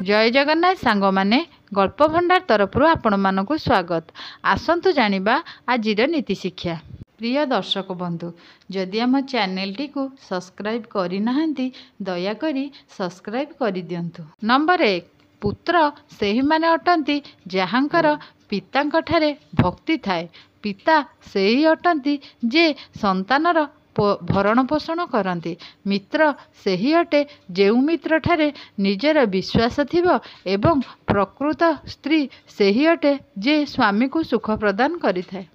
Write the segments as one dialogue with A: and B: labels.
A: जय जगन्नाथ सांग माने गल्प भंडार तरफ आपण मानक स्वागत। आसंतु जानिबा आजिर नीति शिक्षा। प्रिय दर्शक बंधु, जदि आम चैनल टी को सब्सक्राइब करि नाहंती दयाकरी सब्सक्राइब करि दियंतु। नंबर 1, पुत्र सेहि माने अटंती जहांकर पितांक ठारे भक्ति थाए। पिता सेहि अटंती जे संतानर भरण पोषण करती। मित्र सेहि अटे जेउ मित्र ठारे निजर विश्वास थिबो एवं प्रकृत स्त्री सेहि अटे जे स्वामी को सुख प्रदान करिथाए।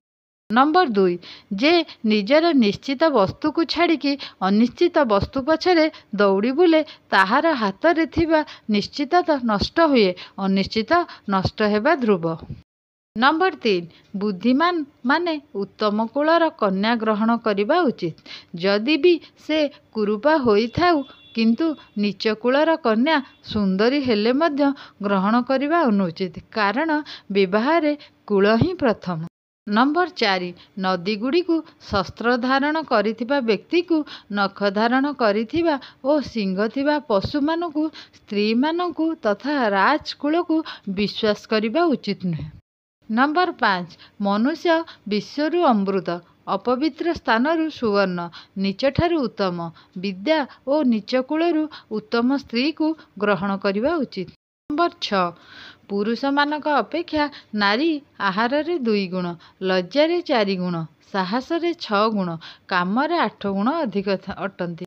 A: नंबर 2, जे निजर निश्चित वस्तु को छाड़िकी अनिश्चित वस्तु पछरे दौड़ी बुले ताहार हाथ रे थिबा निश्चित नष्ट हुए, अनिश्चित नष्ट हेबा ध्रुव। नंबर 3, बुद्धिमान माने उत्तम कुलर कन्या ग्रहण करिबा उचित। जदि भी से कुरूपा होई थाउ किंतु नीच कुलर कन्या सुंदरी हेले मध्य ग्रहण करिबा अनुचित, कारण विवाह रे कुल ही प्रथम। नंबर 4, नदी गुड़ी को शस्त्र धारण करिथिबा व्यक्ति को नख धारण करिथिबा ओ सिंह थिबा पशु मानकु, स्त्री मानकु तथा राजकुल को विश्वास करिबा उचित नुहे। नंबर 5, मनुष्य विश्वरु अमृत, अपवित्र स्थानरु सुवर्ण, नीच ठारु उत्तम विद्या और नीच कुलरु उत्तम स्त्री को ग्रहण करिबा उचित। नंबर 6, पुरुष मानक अपेक्षा नारी आहार रे 2 गुण, लज्जा रे 4 गुण, साहस रे 6 गुण, काम रे 8 गुण अधिक अटंती।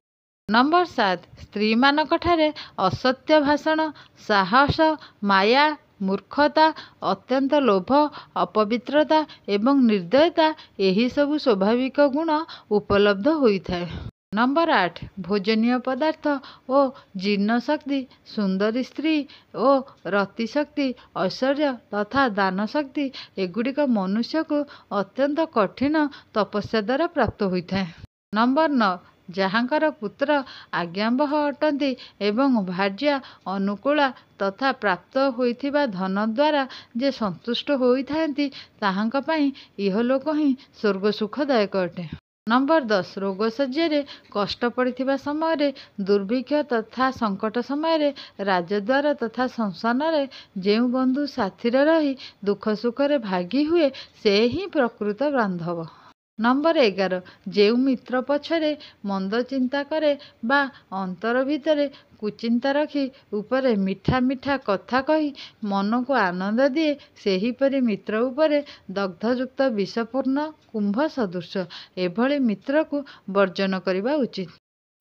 A: नंबर 7, स्त्री मानक ठारे असत्य भाषण, साहस, माया, मूर्खता, अत्यंत लोभ, अपवित्रता एवं निर्दयता यही सबु स्वाभाविक गुण उपलब्ध होई थाए। नंबर 8, भोजनीय पदार्थ ओ जीर्ण शक्ति, सुंदरी स्त्री ओ रति शक्ति, ऐश्वर्य तथा दान शक्ति एगुड़िक मनुष्य को अत्यंत कठिन तपस्या द्वारा प्राप्त होई थाए। नंबर 9, जहांकर पुत्र आज्ञाबह अटंती एवं भार्या अनुकूला तथा प्राप्त होइथिबा धन द्वारा जे संतुष्ट होई थांती ताहांक पई इहलोक ही स्वर्ग सुखदायक अटे। नंबर 10, रोग सज्जे कष्ट पड़िथिबा समय रे, दुर्भिक्ष तथा संकट समय रे, राजद्वार तथा संस्थान रे जेउ बंधु साथी रही दुख सुख रे भागी हुए से ही प्रकृत बांधव। नंबर 11, जेउ मित्र पछरे मंद चिंता करे बा अंतर भितरे कुचिंता रखी उपरे मिठा मिठा कथा कही मन को आनंद दिए, सेही परि मित्र उपरे दग्धयुक्त विषपूर्ण कुंभ सदृश एभली मित्र को वर्जन करिबा उचित।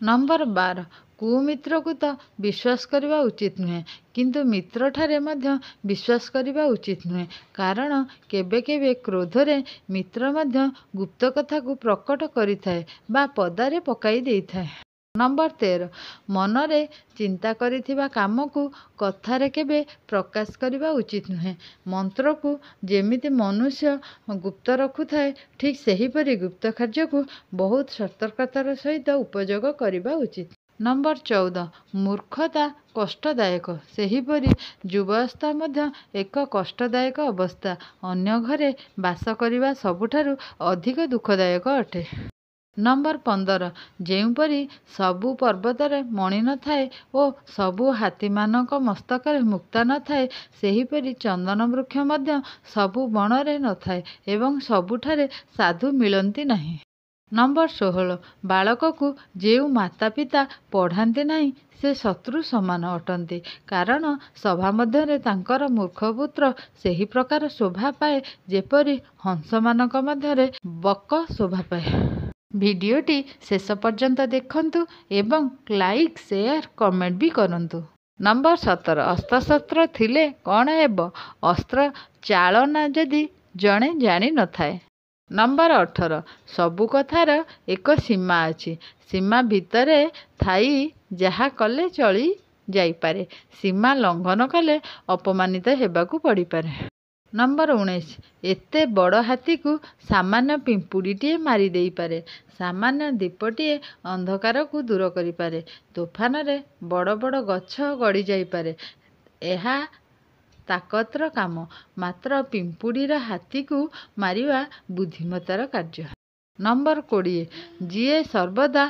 A: नंबर 12, कुमित्र को तो विश्वास करवा उचित नुहे, किंतु मित्र ठारे मध्य विश्वास करवा उचित नुहे, कारण केबे केबे क्रोध रे मित्र मध्य गुप्त कथा को प्रकट करिथाए बा पदारे पकाई देइथाए। नंबर 13, मनरे चिंता करिथिबा काम को कथारे केबे प्रकाश करवा उचित नुहे। मंत्र को जेमिति मनुष्य गुप्त रखुथाए ठीक सेही परि गुप्त कार्य को बहुत सतर्कतार सहित उपयोग करवा उचित। नंबर 14, मूर्खता कष्टदायक, सेहीपरि युवावस्था मध्य एक कष्टदायक अवस्था, अन्य घरे बास करिबा सबुठारु अधिक दुखदायक अटे। नंबर 15, जेउपरि सबु पर्वतरे मणि न थाए ओ सबु हाथी मानक मस्तकरे मुक्ता न थाए, सेहीपरि चंदन वृक्ष मध्य सबु बणरे न थाए एवं सबुठारे साधु मिलंती नहीं। नंबर 16, बालक को जेउ माता पिता पढ़ाते नहीं से शत्रु समान अटंती, कारण सभा मध्य तांकर मूर्ख पुत्र सेही प्रकार शोभा पाए जेपरि हंस मानक मध्य बक शोभा पाए। भिडियोटी शेष पर्यंत देखंतु एवं लाइक शेयर कमेंट भी करंतु। नंबर 17, अस्त्रशस्त्र थिले कौन हेब, अस्त्र चालना जदि जणे जानी न थाए। नंबर 18, सबु कथार एक सीमा अछि, सीमा भितरे थाई जहा कले चली जाइपारे, सीमा लंघन कले अपमानित हेबाकू पड़ी पारे। नंबर 19, एते बड़ हाथी को सामान्य पिंपुड़ीटीए मारी देई पारे, सामान्य दीपटीए अंधकार को दूर करि पारे, तूफान रे बड़ बड़ गछ गड़ी जाई पारे, एहा ताकतर काम, मात्र पिंपुड़ीर हाथी को मारिवा बुद्धिमतार कार्य। ନମ୍ବର 20 ଯିଏ ସର୍ବଦା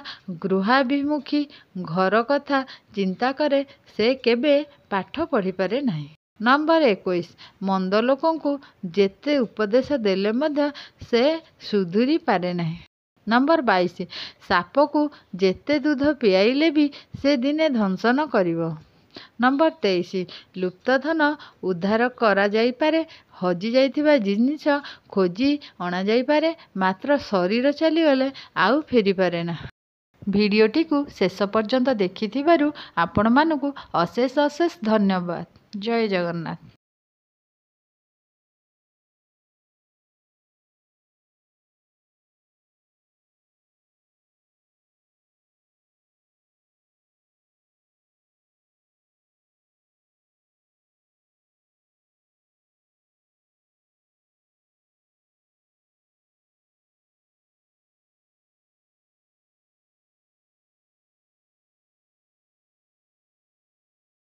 A: ଗୃହାଭିମୁଖୀ ଘର କଥା ଚିନ୍ତା କରେ ସେ କେବେ ପାଠ ପଢ଼ିପାରେ ନାହିଁ। ନମ୍ବର 21 ମନ୍ଦ ଲୋକଙ୍କୁ ଯେତେ ଉପଦେଶ ଦେଲେ ମଧ୍ୟ ସେ ସୁଧୁରି ପାରେ ନାହିଁ। ନମ୍ବର 22 ସାପକୁ ଯେତେ ଦୁଧ ପିଆଇଲେ ବି ସେ ଦିନେ ଦଂଶନ କରିବ। ନମ୍ବର 23 ଲୁପ୍ତଧନ ଉଦ୍ଧାର କରାଯାଇପାରେ, ହଜିଯାଇଥିବା ଜିନିଷ ଖୋଜି ଅଣାଯାଇପାରେ, ମାତ୍ର ଶରୀର ଚାଲିଗଲେ ଆଉ ଫେରିପାରେ ନା। ଭିଡ଼ିଓଟିକୁ ଶେଷ ପର୍ଯ୍ୟନ୍ତ ଦେଖିଥିବାରୁ ଆପଣମାନଙ୍କୁ ଅଶେଷ ଅଶେଷ ଧନ୍ୟବାଦ। ଜୟ ଜଗନ୍ନାଥ।